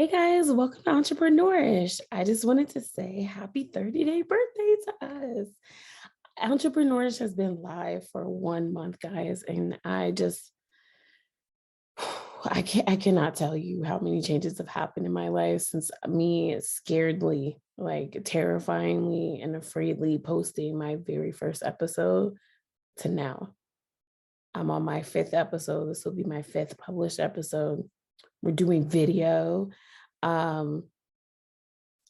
Hey guys, welcome to Entrepreneurish. I just wanted to say happy 30-day birthday to us. Entrepreneurish has been live for 1 month, guys, and I cannot tell you how many changes have happened in my life since me scaredly, like terrifyingly and afraidly posting my very first episode to now. I'm on my fifth episode. This will be my fifth published episode. We're doing video. Um,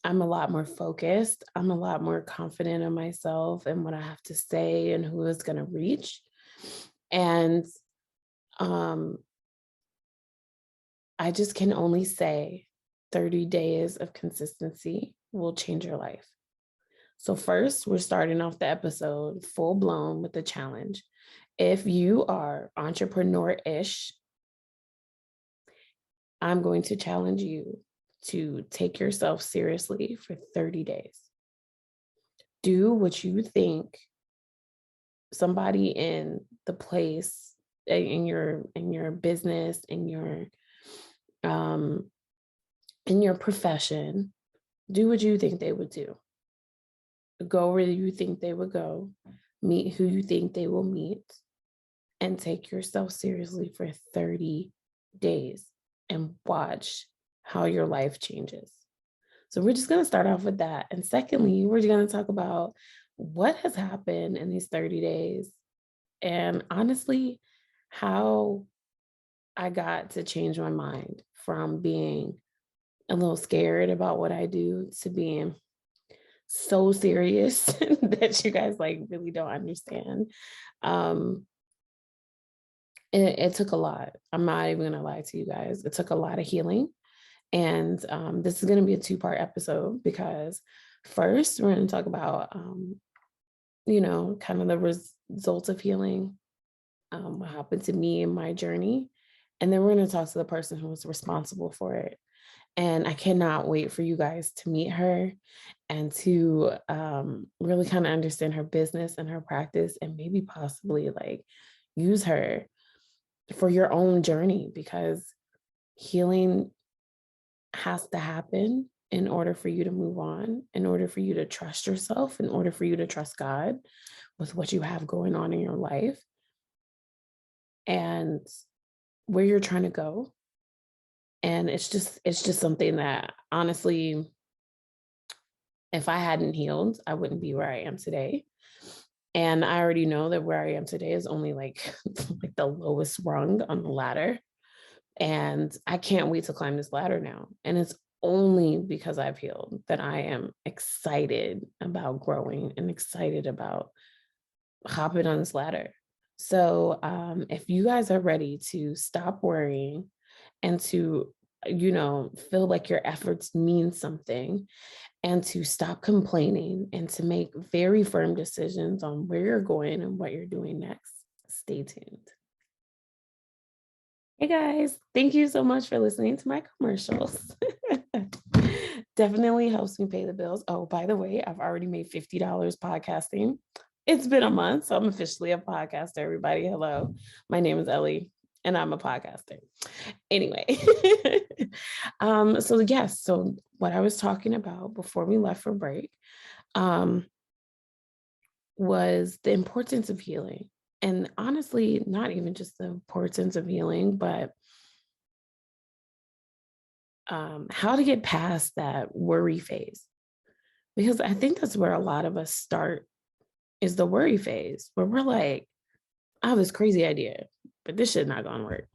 I'm a lot more focused. I'm a lot more confident in myself and what I have to say and who it's going to reach. And um, I just can only say 30 days of consistency will change your life. So, first, we're starting off the episode full blown with the challenge. If you are entrepreneur ish, I'm going to challenge you to take yourself seriously for 30 days. Do what you think somebody in the place in your business um in your profession, do what you think they would do. Go where you think they would go, meet who you think they will meet, and take yourself seriously for 30 days and watch how your life changes. So we're just going to start off with that. And secondly, we're going to talk about what has happened in these 30 days and honestly, how I got to change my mind from being a little scared about what I do to being so serious that you guys like really don't understand. Um, it took a lot. I'm not even gonna lie to you guys. It took a lot of healing. And this is gonna be a two-part episode because first we're gonna talk about kind of the results of healing, what happened to me in my journey. And then we're going to talk to the person who was responsible for it. And I cannot wait for you guys to meet her and to really kind of understand her business and her practice and maybe possibly like use her for your own journey because healing has to happen in order for you to move on, in order for you to trust yourself, in order for you to trust God with what you have going on in your life and where you're trying to go. And it's just something that honestly, if I hadn't healed, I wouldn't be where I am today. And I already know that where I am today is only like like the lowest rung on the ladder. And I can't wait to climb this ladder now. And it's only because I've healed that I am excited about growing and excited about hopping on this ladder. So if you guys are ready to stop worrying and to, feel like your efforts mean something and to stop complaining and to make very firm decisions on where you're going and what you're doing next, stay tuned. Hey guys, thank you so much for listening to my commercials. Definitely helps me pay the bills. Oh, by the way, I've already made $50 podcasting. It's been a month, so I'm officially a podcaster, everybody. Hello, my name is Ellie, and I'm a podcaster. Anyway, so yes, so what I was talking about before we left for break um, was the importance of healing. And honestly, not even just the importance of healing, but how to get past that worry phase. Because I think that's where a lot of us start is the worry phase, where we're like, I have this crazy idea, but this shit not gonna work.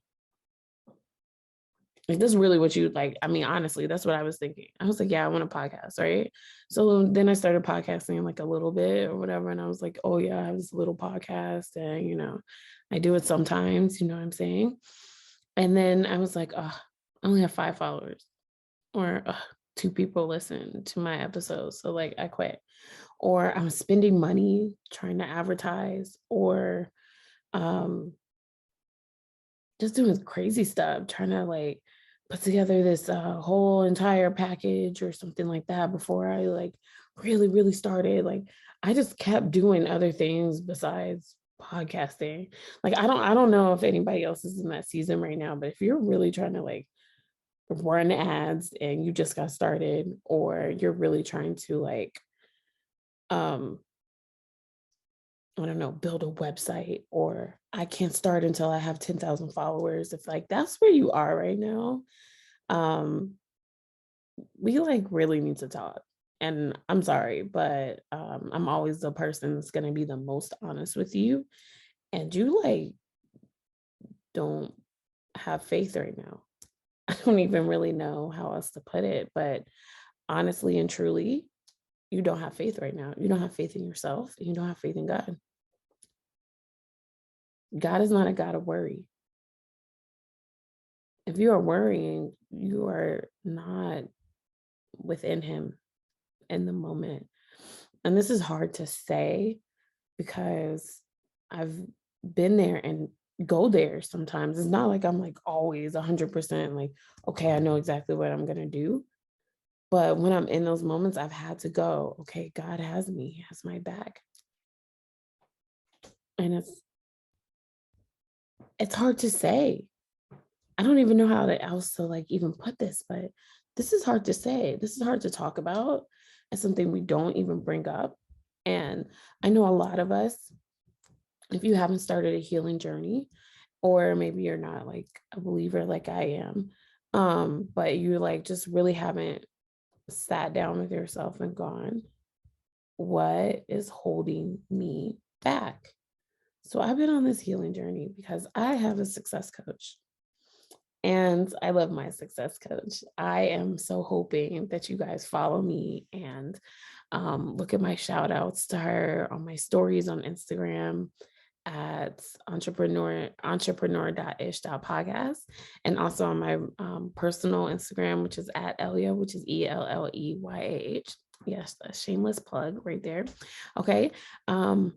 Like, this is really what you like. I mean, honestly, that's what I was thinking. I was like, yeah, I want a podcast, right? So then I started podcasting like a little bit or whatever. And I was like, oh, yeah, I have this little podcast and, I do it sometimes, you know what I'm saying? And then I was like, oh, I only have 5 followers or 2 people listen to my episodes. So like I quit. Or I'm spending money trying to advertise or just doing crazy stuff, trying to like put together this whole entire package or something like that before I like really, really started. Like I just kept doing other things besides podcasting. Like I don't know if anybody else is in that season right now, but if you're really trying to like run ads and you just got started, or you're really trying to like, um, I don't know, build a website, or I can't start until I have 10,000 followers. If like that's where you are right now, um, we like really need to talk. And I'm sorry, but I'm always the person that's gonna be the most honest with you. And you like don't have faith right now. I don't even really know how else to put it, but honestly and truly, you don't have faith right now. You don't have faith in yourself, and you don't have faith in God. God is not a God of worry. If you are worrying, you are not within Him in the moment. And this is hard to say because I've been there and go there sometimes. It's not like I'm like always 100% like, okay, I know exactly what I'm going to do. But when I'm in those moments, I've had to go, okay, God has me, He has my back. And it's hard to say. I don't even know how else to like even put this, but this is hard to say. This is hard to talk about. It's something we don't even bring up. And I know a lot of us, if you haven't started a healing journey, or maybe you're not like a believer like I am, but you like just really haven't sat down with yourself and gone, what is holding me back? So I've been on this healing journey because I have a success coach. And I love my success coach. I am so hoping that you guys follow me and look at my shout outs to her on my stories on Instagram at entrepreneur.ish.podcast, and also on my personal Instagram, which is at Elia, which is ELLEYAH. Yes, a shameless plug right there. Okay. I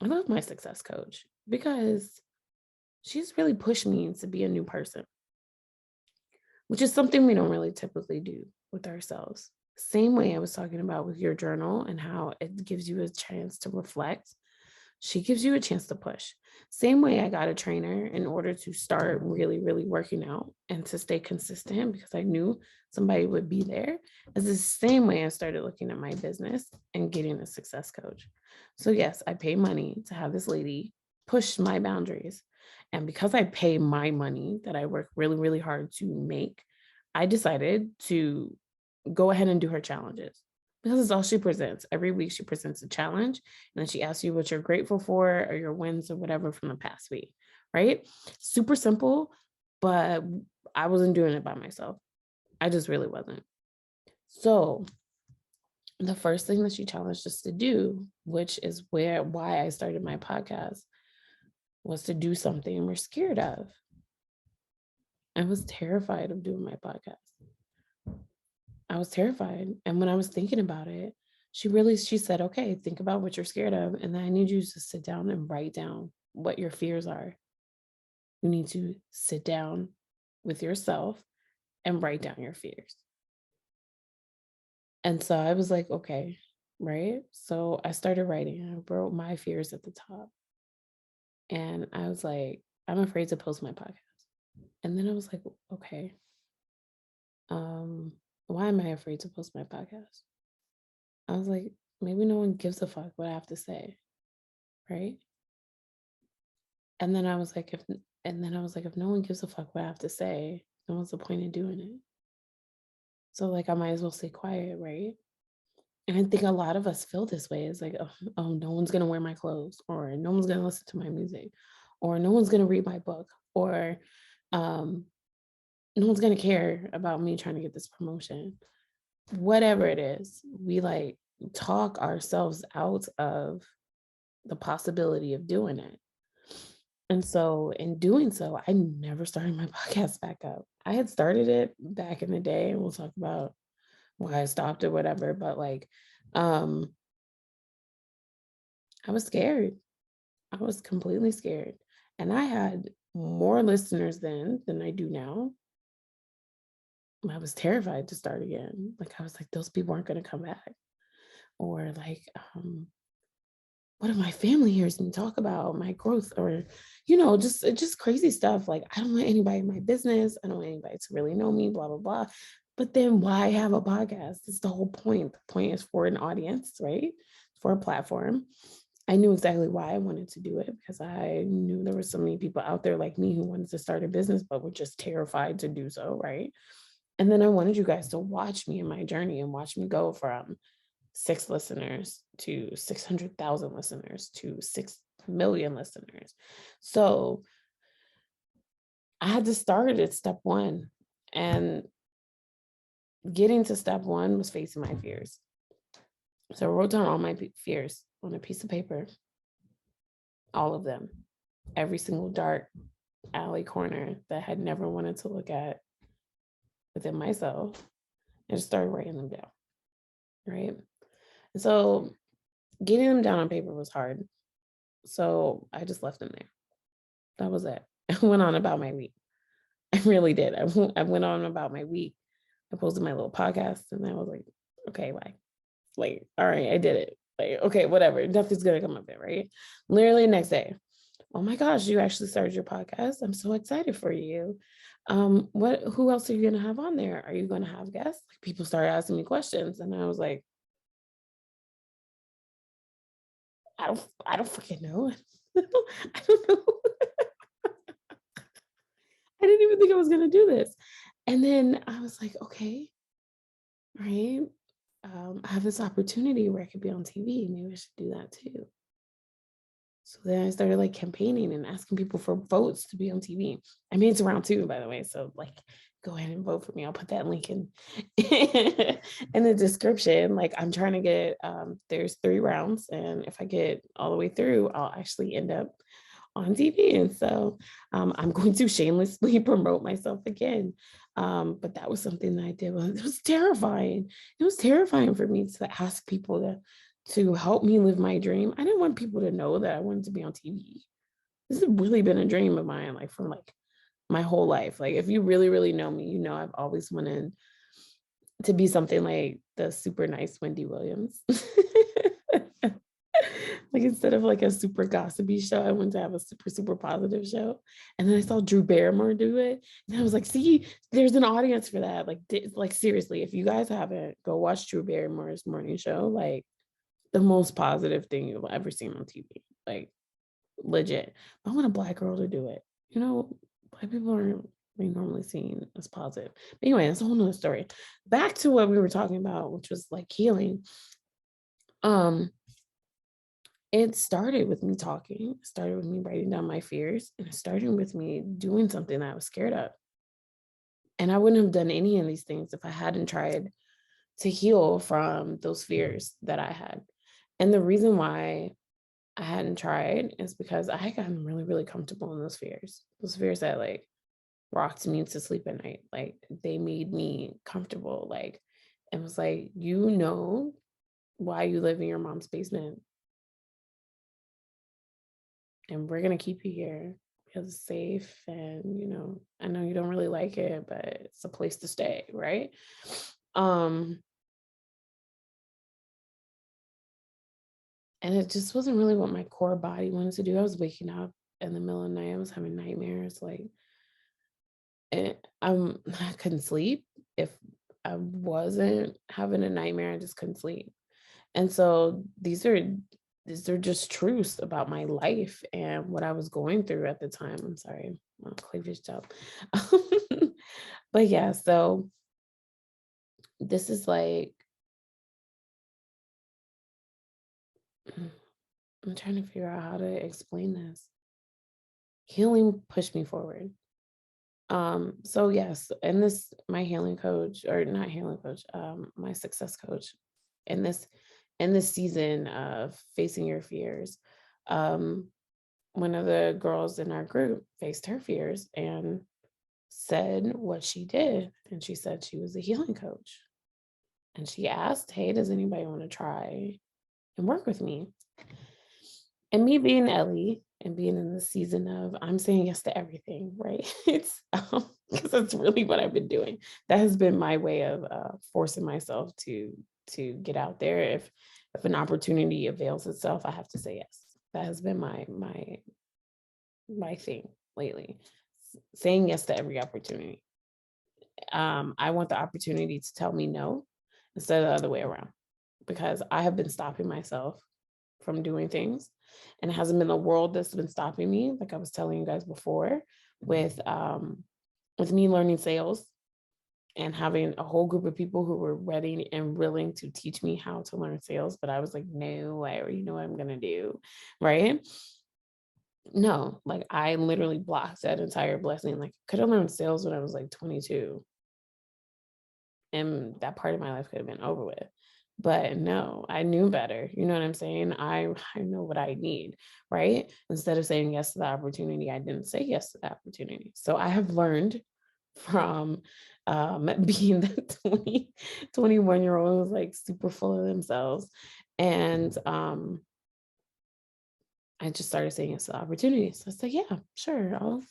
love my success coach because she's really pushed me to be a new person, which is something we don't really typically do with ourselves. Same way I was talking about with your journal and how it gives you a chance to reflect, she gives you a chance to push. Same way I got a trainer in order to start really, really working out and to stay consistent because I knew somebody would be there. It's the same way I started looking at my business and getting a success coach. So, yes, I pay money to have this lady push my boundaries. And because I pay my money that I work really, really hard to make, I decided to go ahead and do her challenges. This is all she presents. Every week she presents a challenge and then she asks you what you're grateful for or your wins or whatever from the past week, right? Super simple, but I wasn't doing it by myself. I just really wasn't. So the first thing that she challenged us to do, which is why I started my podcast, was to do something we're scared of. I was terrified of doing my podcast. I was terrified. And when I was thinking about it, she said, okay, think about what you're scared of. And then I need you to sit down and write down what your fears are. You need to sit down with yourself and write down your fears. And so I was like, okay, right? So I started writing. I wrote my fears at the top. And I was like, I'm afraid to post my podcast. And then I was like, okay, why am I afraid to post my podcast? I was like, maybe no one gives a fuck what I have to say, right? And then I was like, if no one gives a fuck what I have to say, then what's the point in doing it? So like I might as well stay quiet, right? And I think a lot of us feel this way. It's like, oh, no one's gonna wear my clothes, or no one's gonna listen to my music, or no one's gonna read my book, or um, no one's gonna care about me trying to get this promotion. Whatever it is, we like talk ourselves out of the possibility of doing it. And so in doing so, I never started my podcast back up. I had started it back in the day, and we'll talk about why I stopped or whatever, but like um I was scared. I was completely scared. And I had more listeners then than I do now. I was terrified to start again. Like I was like, those people aren't gonna come back. Or like, what if my family hears me talk about my growth, or, just crazy stuff. Like, I don't want anybody in my business. I don't want anybody to really know me, blah, blah, blah. But then why have a podcast? That's the whole point. The point is for an audience, right? For a platform. I knew exactly why I wanted to do it, because I knew there were so many people out there like me who wanted to start a business, but were just terrified to do so, right? And then I wanted you guys to watch me in my journey and watch me go from 6 listeners to 600,000 listeners to 6 million listeners. So I had to start at step one. And getting to step one was facing my fears. So I wrote down all my fears on a piece of paper, all of them, every single dark alley corner that I had never wanted to look at within myself, and just started writing them down, right? And so getting them down on paper was hard. So I just left them there. That was it. I went on about my week. I really did. I went on about my week. I posted my little podcast, and I was like, okay, bye. Like, all right, I did it. Like, okay, whatever. Nothing's gonna come of it, right? Literally next day, oh my gosh, you actually started your podcast. I'm so excited for you. Who else are you gonna have on there? Are you gonna have guests? Like, people started asking me questions, and I was like, I don't freaking know. I don't know. I didn't even think I was gonna do this. And then I was like, okay, right. I have this opportunity where I could be on TV. Maybe I should do that too. So then I started like campaigning and asking people for votes to be on TV. I mean, it's around 2, by the way. So like, go ahead and vote for me. I'll put that link in in the description. Like, I'm trying to get there's 3 rounds, and if I get all the way through, I'll actually end up on TV. And so I'm going to shamelessly promote myself again. But that was something that I did. It was terrifying. It was terrifying for me to ask people to help me live my dream. I didn't want people to know that I wanted to be on TV. This has really been a dream of mine, like from like my whole life. Like, if you really, really know me, I've always wanted to be something like the super nice Wendy Williams. Like, instead of like a super gossipy show, I wanted to have a super, super positive show. And then I saw Drew Barrymore do it. And I was like, see, there's an audience for that. Like seriously, if you guys haven't, go watch Drew Barrymore's morning show. Like, the most positive thing you'll ever seen on TV. Like, legit. I want a Black girl to do it. Black people aren't normally seen as positive. But anyway, that's a whole nother story. Back to what we were talking about, which was like healing. It started with me talking. It started with me writing down my fears, and it started with me doing something that I was scared of. And I wouldn't have done any of these things if I hadn't tried to heal from those fears that I had. And the reason why I hadn't tried is because I had gotten really, really comfortable in those fears that like rocked me to sleep at night. Like, they made me comfortable. Like, it was like, why you live in your mom's basement, and we're going to keep you here because it's safe. And, I know you don't really like it, but it's a place to stay. Right. And it just wasn't really what my core body wanted to do. I was waking up in the middle of the night. I was having nightmares. Like, I couldn't sleep. If I wasn't having a nightmare, I just couldn't sleep. And so these are just truths about my life and what I was going through at the time. I'm sorry, my cleavage job. But yeah, so this is like, I'm trying to figure out how to explain this. Healing pushed me forward. So yes, and this, my healing coach, or not healing coach, my success coach, in this season of facing your fears, one of the girls in our group faced her fears and said what she did. And she said she was a healing coach. And she asked, hey, does anybody want to try and work with me? And me being Ellie and being in the season of I'm saying yes to everything, right? It's because that's really what I've been doing. That has been my way of forcing myself to get out there. If if an opportunity avails itself, I have to say yes. That has been my thing lately. Saying yes to every opportunity. I want the opportunity to tell me no instead of the other way around, because I have been stopping myself from doing things, and it hasn't been the world that's been stopping me. Like I was telling you guys before, with me learning sales and having a whole group of people who were ready and willing to teach me how to learn sales. But I was like, no, I already know what I'm going to do. Right. No, like I literally blocked that entire blessing. Like could have learned sales when I was like 22, and that part of my life could have been over with. But no, I knew better. You know what I'm saying? I know what I need, right? Instead of saying yes to the opportunity, I didn't say yes to the opportunity. So I have learned from being the 21-year-old who's like super full of themselves. And I just started saying yes to the opportunity. So I said, yeah, sure, I'll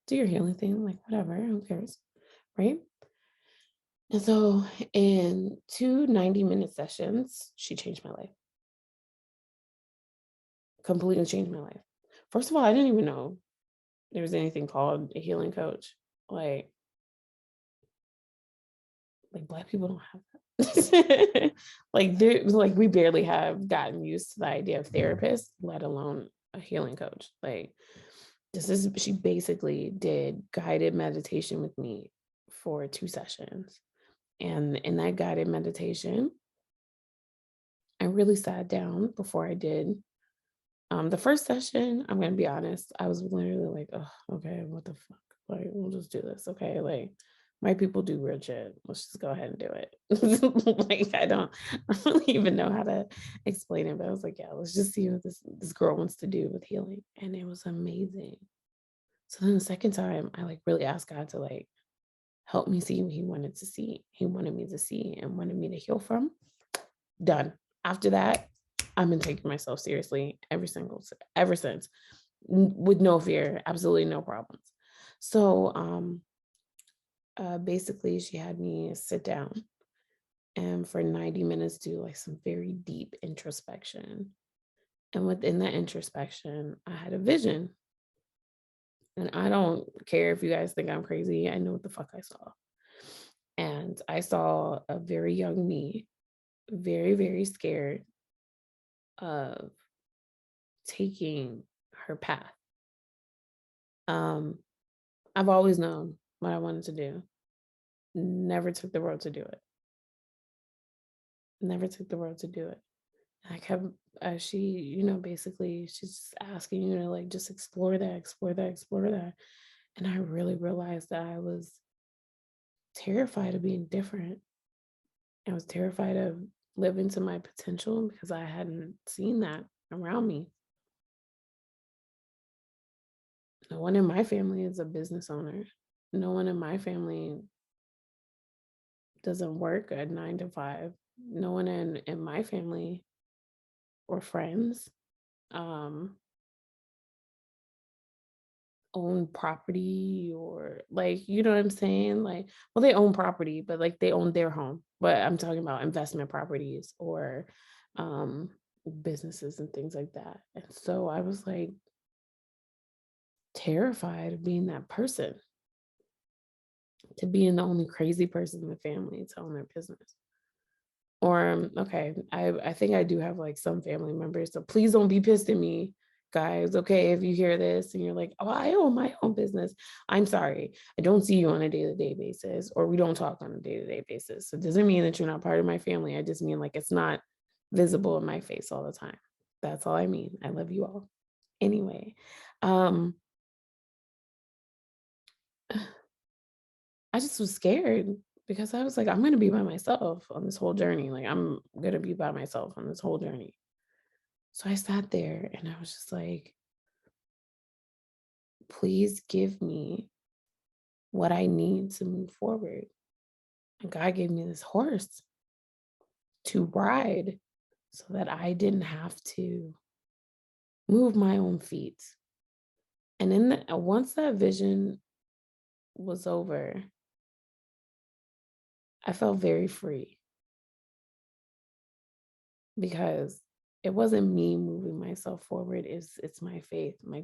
do your healing thing, like whatever, who cares, right? And so in 2 90-minute sessions, she changed my life, completely changed my life. First of all, I didn't even know there was anything called a healing coach. Like, Black people don't have that. Like we barely have gotten used to the idea of therapists, let alone a healing coach. Like she basically did guided meditation with me for 2 sessions. And in that guided meditation, I really sat down before I did. The first session, I'm gonna be honest, I was literally like, oh, okay, what the fuck? Like, we'll just do this, okay? Like, white people do weird shit. Let's just go ahead and do it. Like, I don't really even know how to explain it, but I was like, yeah, let's just see what this girl wants to do with healing, and it was amazing. So then the second time, I like really asked God to like help me see what He wanted to see. He wanted me to see and wanted me to heal from. Done. After that, I've been taking myself seriously ever since, with no fear, absolutely no problems. So basically she had me sit down and for 90 minutes do like some very deep introspection. And within that introspection, I had a vision. And I don't care if you guys think I'm crazy. I know what the fuck I saw. And I saw a very young me, very, very scared of taking her path. Um, I've always known what I wanted to do. Never took the road to do it. Never took the road to do it. I kept, she, basically she's just asking you to like just explore that, explore that, explore that. And I really realized that I was terrified of being different. I was terrified of living to my potential because I hadn't seen that around me. No one in my family is a business owner. No one in my family doesn't work at 9 to 5. No one in my family or friends own property, or like, you know what I'm saying? Like, well, they own property, but like they own their home. But I'm talking about investment properties or businesses and things like that. And so I was like terrified of being that person, to being the only crazy person in the family to own their business. Or okay, I think I do have like some family members, so please don't be pissed at me, guys. Okay, if you hear this and you're like, oh, I own my own business, I'm sorry, I don't see you on a day-to-day basis, or we don't talk on a day-to-day basis. So it doesn't mean that you're not part of my family. I just mean like it's not visible in my face all the time. That's all I mean. I love you all. Anyway, I just was scared because I was like, I'm gonna be by myself on this whole journey. Like I'm gonna be by myself on this whole journey. So I sat there and I was just like, please give me what I need to move forward. And God gave me this horse to ride so that I didn't have to move my own feet. And once that vision was over, I felt very free. because it wasn't me moving myself forward. It's my faith, my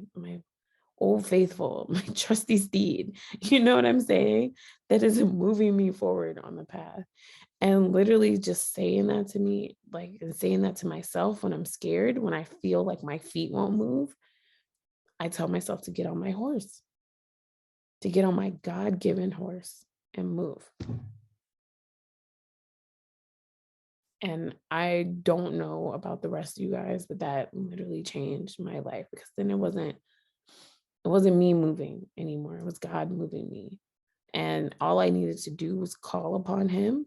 old faithful, my trusty steed. You know what I'm saying? That is moving me forward on the path. And literally just saying that to me, like, and saying that to myself when I'm scared, when I feel like my feet won't move, I tell myself to get on my horse, to get on my God-given horse and move. And I don't know about the rest of you guys, but that literally changed my life, because then it wasn't me moving anymore. It was God moving me. And all I needed to do was call upon him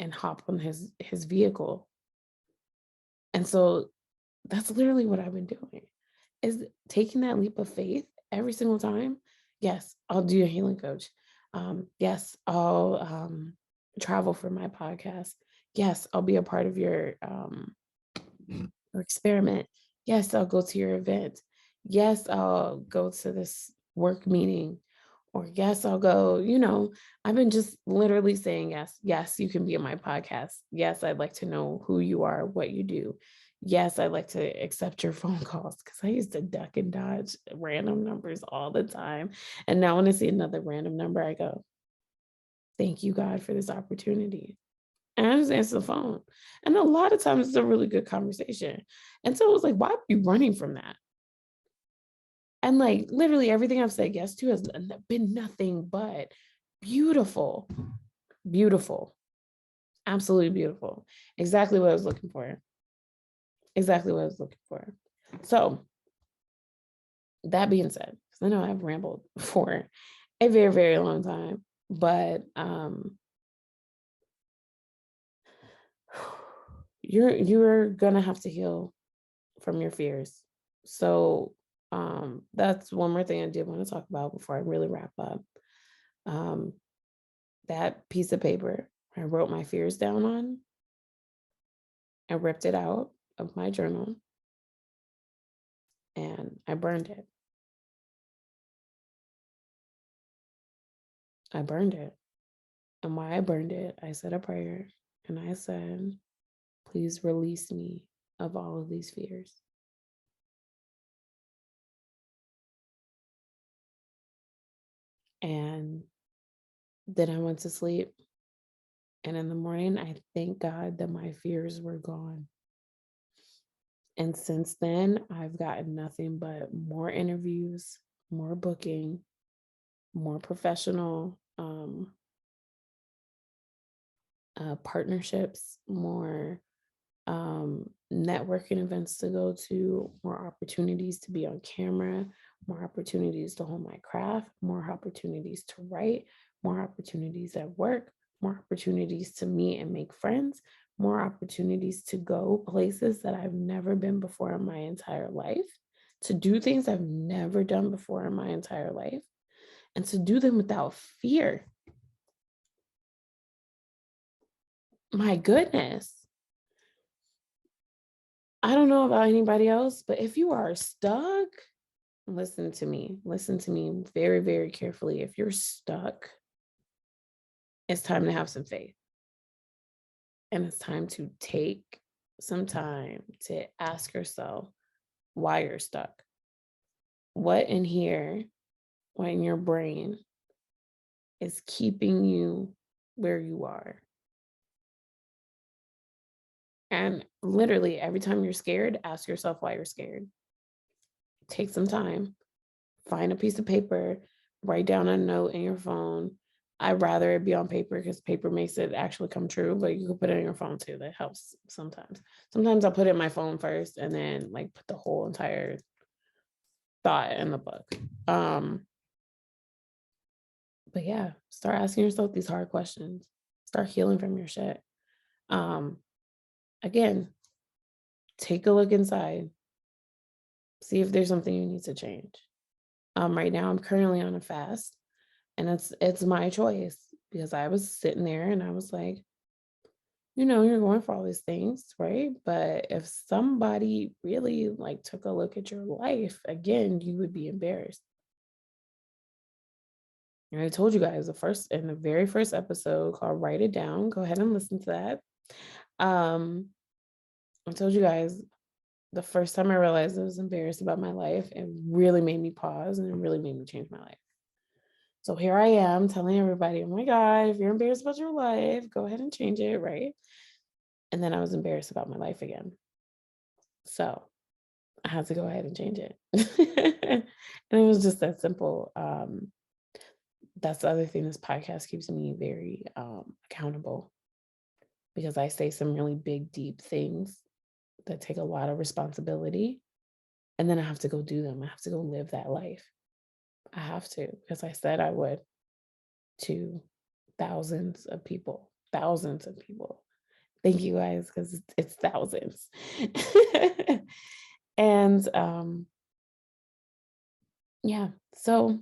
and hop on his vehicle. And so that's literally what I've been doing, is taking that leap of faith every single time. Yes, I'll do a healing coach. Yes, I'll travel for my podcast. Yes, I'll be a part of your experiment. Yes, I'll go to your event. Yes, I'll go to this work meeting. Or yes, I'll go, I've been just literally saying yes. Yes, you can be on my podcast. Yes, I'd like to know who you are, what you do. Yes, I'd like to accept your phone calls, because I used to duck and dodge random numbers all the time. And now when I see another random number, I go, thank you, God, for this opportunity. And I just answer the phone. And a lot of times it's a really good conversation. And so it was like, why are you running from that? And like literally everything I've said yes to has been nothing but beautiful, beautiful, absolutely beautiful. Exactly what I was looking for. Exactly what I was looking for. So that being said, because I know I've rambled for a very, very long time, but you're gonna have to heal from your fears. So that's one more thing I did want to talk about before I really wrap up. Um, that piece of paper I wrote my fears down on, I ripped it out of my journal and I burned it. I burned it. And why I burned it, I said a prayer and I said, please release me of all of these fears. And then I went to sleep. And in the morning, I thank God that my fears were gone. And since then, I've gotten nothing but more interviews, more booking, more professional partnerships, more networking events to go to, more opportunities to be on camera, more opportunities to hone my craft, more opportunities to write, more opportunities at work, more opportunities to meet and make friends, more opportunities to go places that I've never been before in my entire life, to do things I've never done before in my entire life, and to do them without fear. My goodness. I don't know about anybody else, but if you are stuck, listen to me. Listen to me very, very carefully. If you're stuck, it's time to have some faith. And it's time to take some time to ask yourself why you're stuck. What in here, what in your brain is keeping you where you are? And literally, every time you're scared, ask yourself why you're scared. Take some time, find a piece of paper, write down a note in your phone. I'd rather it be on paper because paper makes it actually come true, but you can put it in your phone too. That helps sometimes. Sometimes I'll put it in my phone first and then like put the whole entire thought in the book. But yeah, start asking yourself these hard questions. Start healing from your shit. Again, take a look inside. See if there's something you need to change. Right now I'm currently on a fast. And it's my choice, because I was sitting there and I was like, you're going for all these things, right? But if somebody really like took a look at your life, again, you would be embarrassed. And I told you guys in the very first episode called Write It Down. Go ahead and listen to that. I told you guys the first time I realized I was embarrassed about my life, it really made me pause and it really made me change my life. So here I am telling everybody, oh my God, if you're embarrassed about your life, go ahead and change it, right? And then I was embarrassed about my life again. So I had to go ahead and change it. And it was just that simple. That's the other thing, this podcast keeps me very accountable because I say some really big, deep things that take a lot of responsibility. And then I have to go do them. I have to go live that life. I have to, because I said I would to thousands of people, thousands of people. Thank you guys, because it's thousands. And yeah, so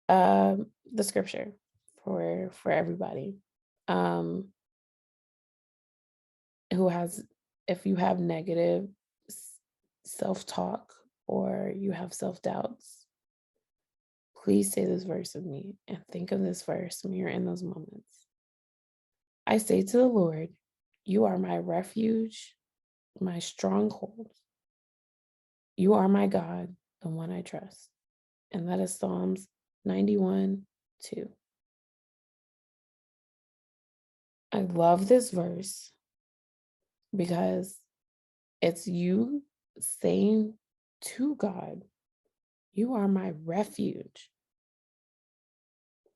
the scripture for everybody who has, if you have negative self-talk or you have self-doubts, please say this verse with me and think of this verse when you're in those moments. I say to the Lord, you are my refuge, my stronghold. You are my God, the one I trust. And that is Psalms 91:2. I love this verse because it's you saying to God, you are my refuge,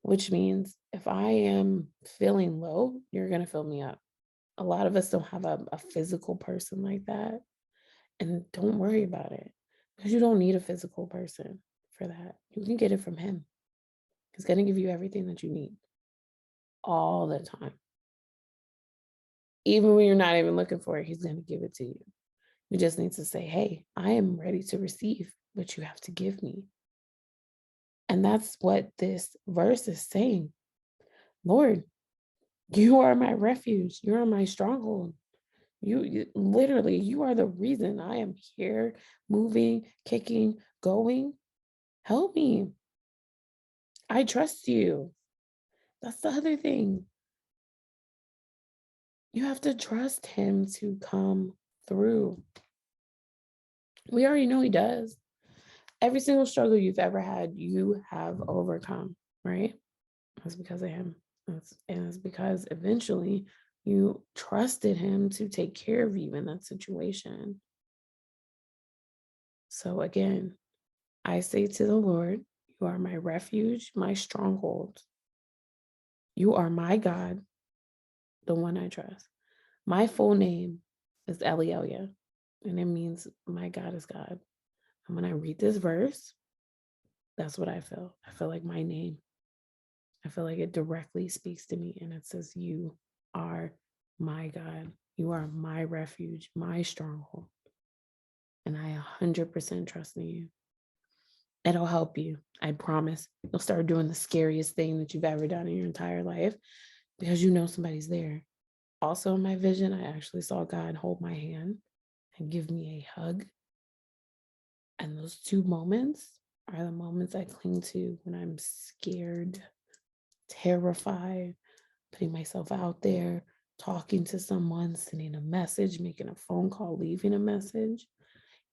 which means if I am feeling low, you're going to fill me up. A lot of us don't have a physical person like that. And don't worry about it because you don't need a physical person for that. You can get it from him. He's going to give you everything that you need all the time. Even when you're not even looking for it, he's going to give it to you. You just need to say, hey, I am ready to receive what you have to give me. And that's what this verse is saying. Lord, you are my refuge. You are my stronghold. You literally, you are the reason I am here, moving, kicking, going. Help me. I trust you. That's the other thing. You have to trust him to come through. We already know he does. Every single struggle you've ever had, you have overcome, right? That's because of him. And it's because eventually you trusted him to take care of you in that situation. So again, I say to the Lord, you are my refuge, my stronghold. You are my God, the one I trust. My full name is Eliel, and it means my God is God. And when I read this verse, that's what I feel. I feel like my name. I feel like it directly speaks to me, and it says, you are my God. You are my refuge, my stronghold. And I 100% trust in you. It'll help you. I promise. You'll start doing the scariest thing that you've ever done in your entire life because you know somebody's there. Also, in my vision, I actually saw God hold my hand and give me a hug. And those two moments are the moments I cling to when I'm scared, terrified, putting myself out there, talking to someone, sending a message, making a phone call, leaving a message.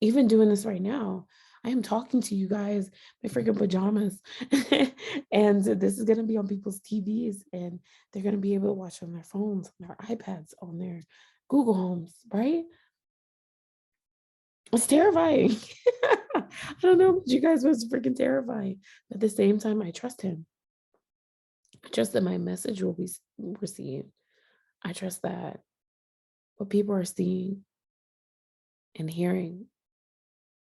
Even doing this right now, I am talking to you guys in freaking pajamas. And this is going to be on people's TVs, and they're going to be able to watch on their phones, on their iPads, on their Google Homes, right? It's terrifying. I don't know about you guys, but it's freaking terrifying. But at the same time, I trust him. I trust that my message will be received. I trust that what people are seeing and hearing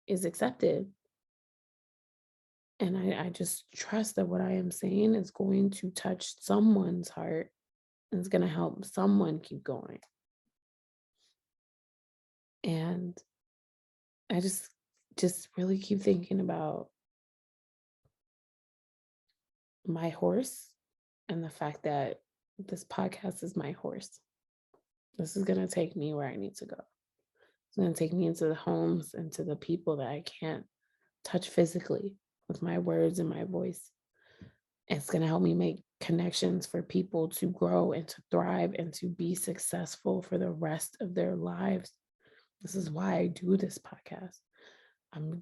is accepted. And I just trust that what I am saying is going to touch someone's heart and it's going to help someone keep going. And I just really keep thinking about my horse and the fact that this podcast is my horse. This is going to take me where I need to go. It's going to take me into the homes and to the people that I can't touch physically with my words and my voice. It's going to help me make connections for people to grow and to thrive and to be successful for the rest of their lives. This is why I do this podcast. I'm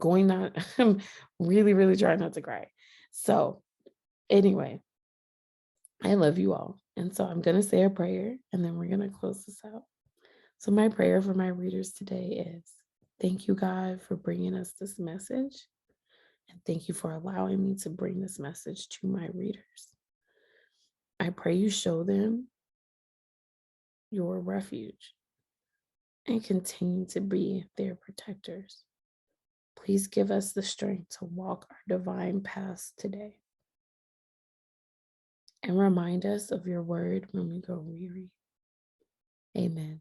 really, really trying not to cry. So, anyway, I love you all. And so I'm going to say a prayer and then we're going to close this out. So, my prayer for my readers today is thank you, God, for bringing us this message. And thank you for allowing me to bring this message to my readers. I pray you show them your refuge and continue to be their protectors. Please give us the strength to walk our divine paths today. And remind us of your word when we grow weary. Amen.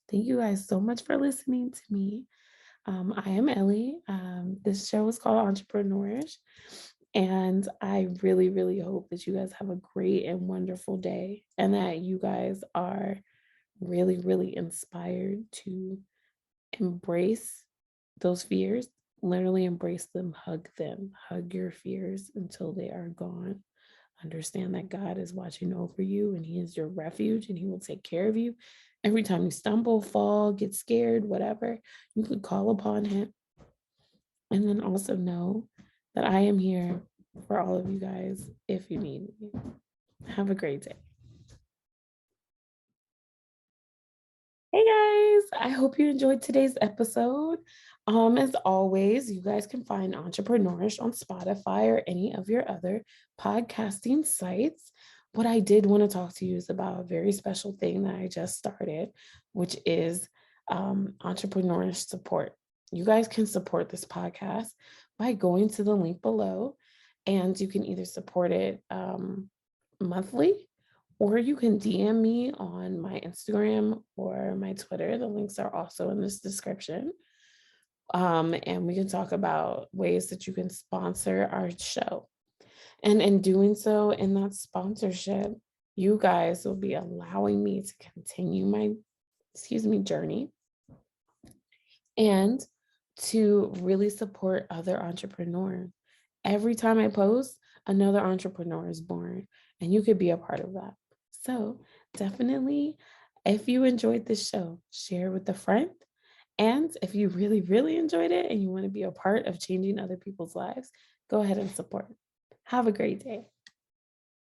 Thank you guys so much for listening to me. I am Ellie. This show is called Entrepreneurs. And I really, really hope that you guys have a great and wonderful day and that you guys are really, really inspired to embrace those fears, literally embrace them, hug your fears until they are gone. Understand that God is watching over you and He is your refuge and He will take care of you. Every time you stumble, fall, get scared, whatever, you could call upon Him. And then also know that I am here for all of you guys if you need me. Have a great day. Hey guys, I hope you enjoyed today's episode. As always, you guys can find Entrepreneurish on Spotify or any of your other podcasting sites. What I did want to talk to you is about a very special thing that I just started, which is Entrepreneurish support. You guys can support this podcast by going to the link below, and you can either support it monthly, or you can DM me on my Instagram or my Twitter. The links are also in this description. And we can talk about ways that you can sponsor our show. And in doing so, in that sponsorship, you guys will be allowing me to continue my, journey and to really support other entrepreneurs. Every time I post, another entrepreneur is born, and you could be a part of that. So definitely, if you enjoyed this show, share with a friend. And if you really, really enjoyed it and you want to be a part of changing other people's lives, go ahead and support. Have a great day.